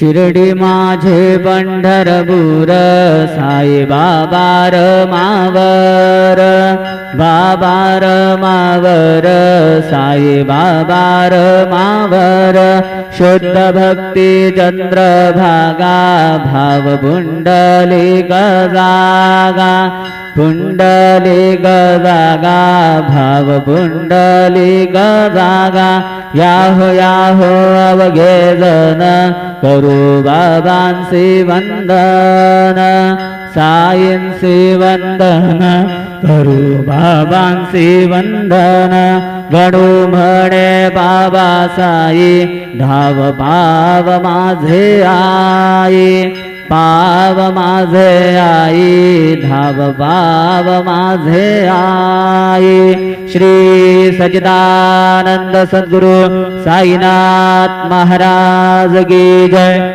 शिर्डी माझे पंढरपूर साई बाबा रमावर, बाबा रमावर साई बाबा रमावर। शुद्ध भक्ती चंद्रभागा भाव पुंडलिक जागा, पुंडलिक जागा भाव पुंडलिक जागा। याहो याहो अवघे जन करू बाबांसी वंदन, साईंसी वंदन करू बाबांसी वंदन। गणू म्हणे बाबा साई धाव पाव माझे आई, पाव माझे आई धाव पाव माझे आई। श्री सच्चिदानंद सद्गुरु साईनाथ महाराज की जय।